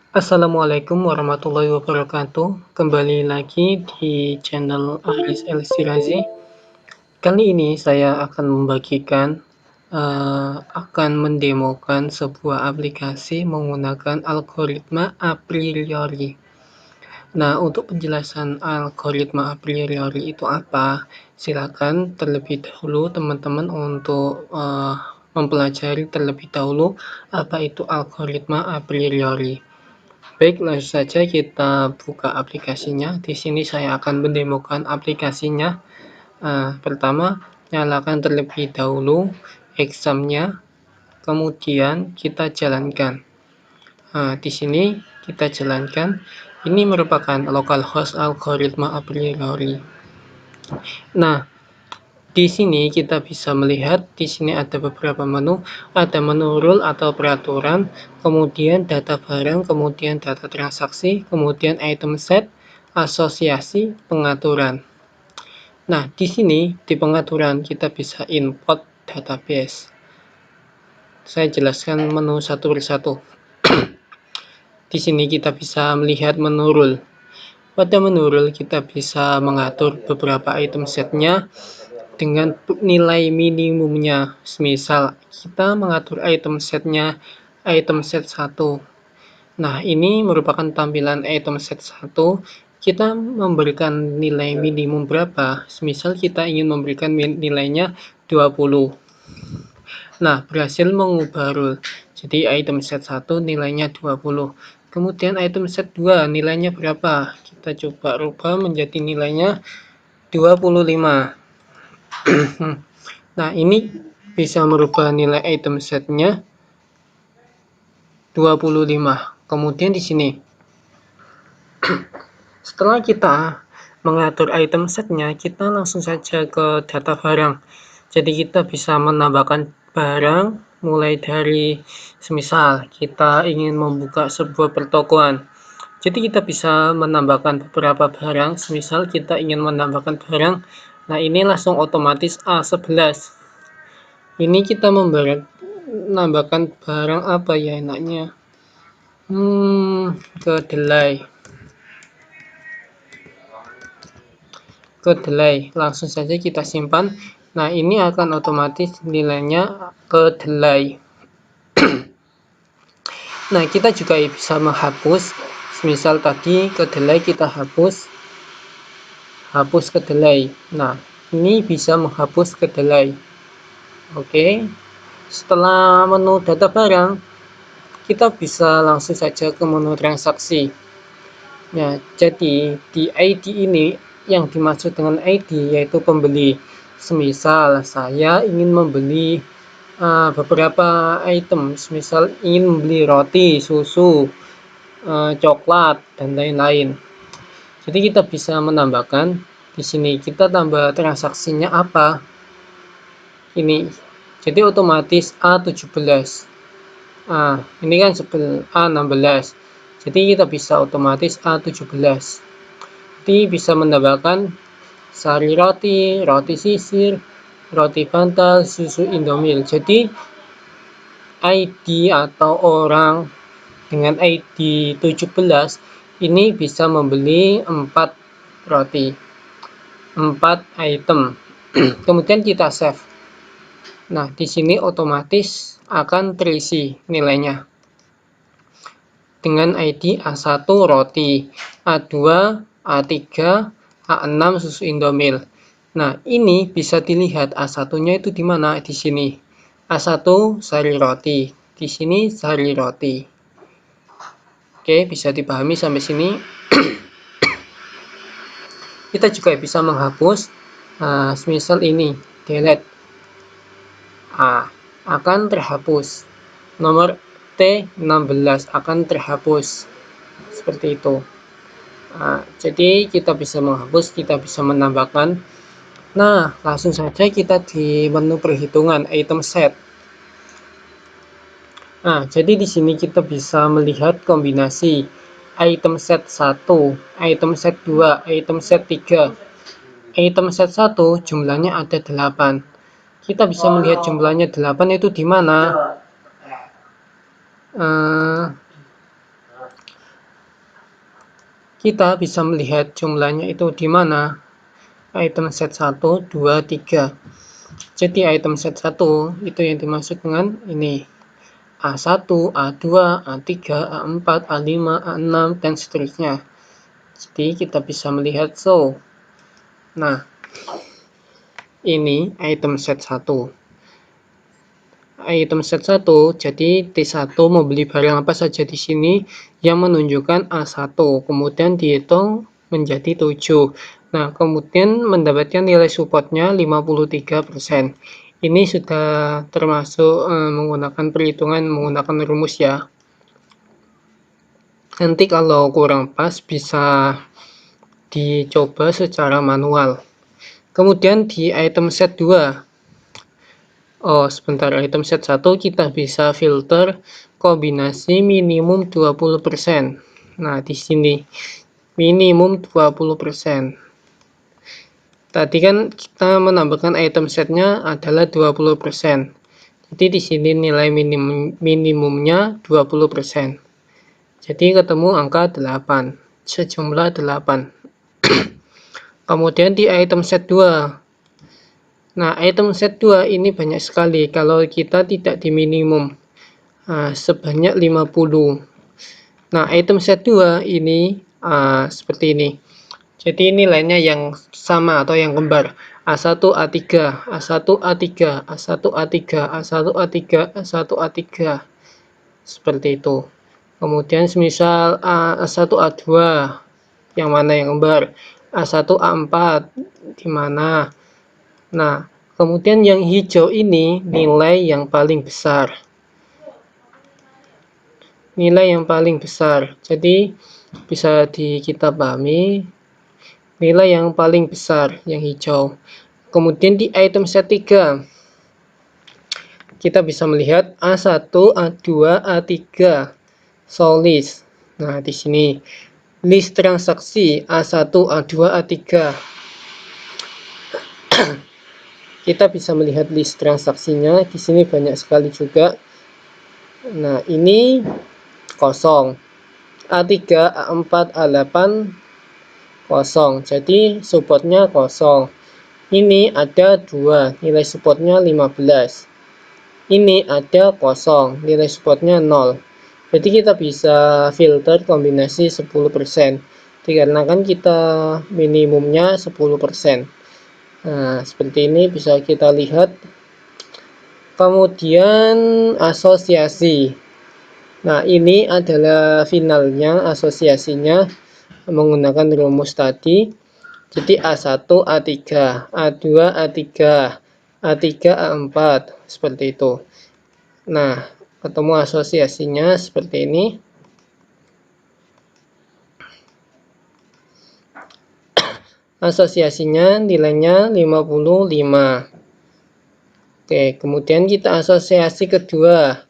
Assalamualaikum warahmatullahi wabarakatuh. Kembali lagi di channel Aris El Sirazi. Kali ini saya akan akan mendemokan sebuah aplikasi menggunakan algoritma a priori. Nah, untuk penjelasan algoritma a priori itu apa? Silakan terlebih dahulu teman-teman untuk mempelajari terlebih dahulu apa itu algoritma a priori. Baik, langsung saja kita buka aplikasinya. Di sini saya akan mendemokan aplikasinya. Pertama, nyalakan terlebih dahulu examnya, kemudian kita jalankan. Di sini kita jalankan. Ini merupakan localhost algoritma a priori. Nah, di sini kita bisa melihat di sini ada beberapa menu, ada menu rule atau peraturan, kemudian data barang, kemudian data transaksi, kemudian item set, asosiasi, pengaturan. Nah, di sini di pengaturan kita bisa import database. Saya jelaskan menu satu persatu. Di sini kita bisa melihat menu rule. Pada menu rule kita bisa mengatur beberapa item setnya dengan nilai minimumnya. Misal kita mengatur item setnya item set 1. Nah, ini merupakan tampilan item set 1. Kita memberikan nilai minimum berapa? Misal kita ingin memberikan nilainya 20. Nah, berhasil mengubah rule. Jadi item set 1 nilainya 20. Kemudian item set 2 nilainya berapa? Kita coba rubah menjadi nilainya 25. Nah, ini bisa merubah nilai item setnya 25. Kemudian di sini setelah kita mengatur item setnya, kita langsung saja ke data barang. Jadi kita bisa menambahkan barang mulai dari semisal kita ingin membuka sebuah pertokoan. Jadi kita bisa menambahkan beberapa barang, semisal kita ingin menambahkan barang. Nah, ini langsung otomatis A11. Ini kita menambahkan barang apa ya enaknya? Kedelai. Langsung saja kita simpan. Nah, ini akan otomatis nilainya kedelai. Nah, kita juga bisa menghapus. Misal tadi kedelai kita hapus kedelai. Nah, ini bisa menghapus kedelai. Oke. Setelah menu data barang, kita bisa langsung saja ke menu transaksi. Nah, jadi di ID ini yang dimaksud dengan ID yaitu pembeli. Semisal saya ingin membeli beberapa item, semisal ingin membeli roti, susu, coklat, dan lain-lain. Jadi kita bisa menambahkan di sini, kita tambah transaksinya apa? Ini. Jadi otomatis A17. Ini kan A16. Jadi kita bisa otomatis A17. Jadi bisa menambahkan sari roti, roti sisir, roti bantal, susu Indomil. Jadi ID atau orang dengan ID 17 ini bisa membeli 4 roti, 4 item. Kemudian kita save. Nah, di sini otomatis akan terisi nilainya dengan ID A1 roti, A2, A3, A6 susu Indomil. Nah, ini bisa dilihat A1-nya itu di mana? Di sini. A1 sari roti, di sini sari roti. Oke, bisa dipahami sampai sini. Kita juga bisa menghapus. Misal ini, delete. Akan terhapus. Nomor T16 akan terhapus. Seperti itu. Jadi kita bisa menghapus, kita bisa menambahkan. Nah, langsung saja kita di menu perhitungan item set. Nah, jadi di sini kita bisa melihat kombinasi item set 1, item set 2, item set 3. Item set 1 jumlahnya ada 8. Kita bisa melihat jumlahnya 8 itu di mana? kita bisa melihat jumlahnya itu di mana item set 1, 2, 3. Jadi item set 1 itu yang dimaksud dengan ini A1, A2, A3, A4, A5, A6, dan seterusnya. Jadi kita bisa melihat Nah, ini item set 1. Item set 1, jadi T1 membeli barang apa saja di sini yang menunjukkan A1, kemudian dihitung menjadi 7. Nah, kemudian mendapatkan nilai supportnya 53%. Ini sudah termasuk menggunakan perhitungan menggunakan rumus ya. Nanti kalau kurang pas bisa dicoba secara manual. Kemudian di item set 2, sebentar, item set 1 kita bisa filter kombinasi minimum 20%. Nah, di sini minimum 20%. Tadi kan kita menambahkan item setnya adalah 20%. Jadi di sini nilai minimumnya 20%. Jadi ketemu angka 8, sejumlah 8. Kemudian di item set 2. Nah, item set 2 ini banyak sekali kalau kita tidak di minimum. Sebanyak 50. Nah, item set 2 ini seperti ini. Jadi nilainya yang sama atau yang kembar. A1, A3, A1, A3, A1, A3, A1, A3, A1, A3. Seperti itu. Kemudian semisal A1, A2, yang mana yang kembar? A1, A4, di mana? Nah, kemudian yang hijau ini nilai yang paling besar. Nilai yang paling besar. Jadi bisa kita pahami nilai yang paling besar yang hijau. Kemudian di item set 3 kita bisa melihat A1, A2, A3 list. Nah, di sini list transaksi A1, A2, A3. Kita bisa melihat list transaksinya. Di sini banyak sekali juga. Nah, ini kosong. A3, A4, A8 kosong. Jadi supportnya kosong. Ini ada 2, nilai supportnya 15. Ini ada kosong, nilai supportnya 0. Jadi kita bisa filter kombinasi 10%. Dikarenakan kita minimumnya 10%. Nah, seperti ini bisa kita lihat. Kemudian asosiasi. Nah, ini adalah finalnya, asosiasinya menggunakan rumus tadi. Jadi A1, A3, A2, A3, A3, A4, seperti itu. Nah, ketemu asosiasinya seperti ini. Asosiasinya nilainya 55. Oke, kemudian kita asosiasi kedua.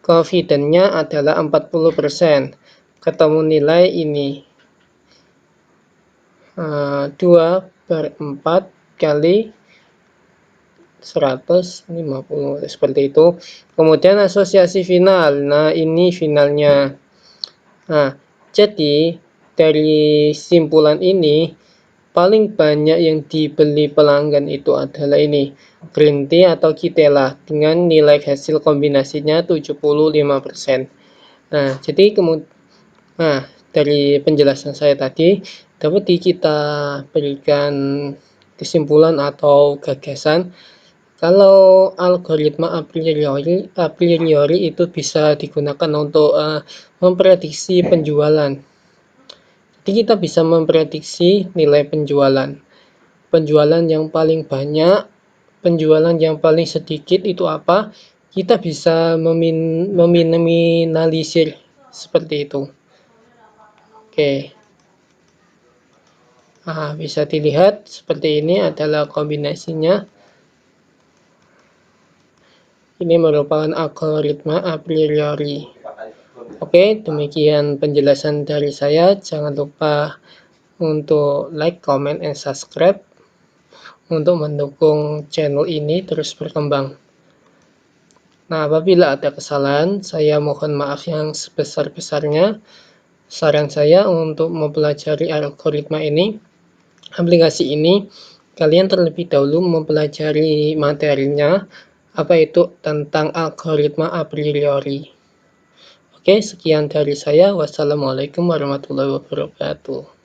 Confidence-nya adalah 40%. Ketemu nilai ini. 2/4 kali 150, seperti itu. Kemudian asosiasi final. Nah, ini finalnya. Nah, jadi dari simpulan ini paling banyak yang dibeli pelanggan itu adalah ini green tea atau Kitela dengan nilai hasil kombinasinya 75%. Nah, jadi dari penjelasan saya tadi dapat kita berikan kesimpulan atau gagasan kalau algoritma a priori itu bisa digunakan untuk memprediksi penjualan. Jadi kita bisa memprediksi nilai penjualan. Penjualan yang paling banyak, penjualan yang paling sedikit itu apa? Kita bisa meminimalisir seperti itu. Oke. Nah, bisa dilihat seperti ini adalah kombinasinya. Ini merupakan algoritma a priori. Oke, demikian penjelasan dari saya. Jangan lupa untuk like, comment, and subscribe untuk mendukung channel ini terus berkembang. Nah, apabila ada kesalahan, saya mohon maaf yang sebesar-besarnya. Saran saya untuk mempelajari algoritma ini, aplikasi ini, kalian terlebih dahulu mempelajari materinya, apa itu tentang algoritma a priori. Oke, sekian dari saya. Wassalamualaikum warahmatullahi wabarakatuh.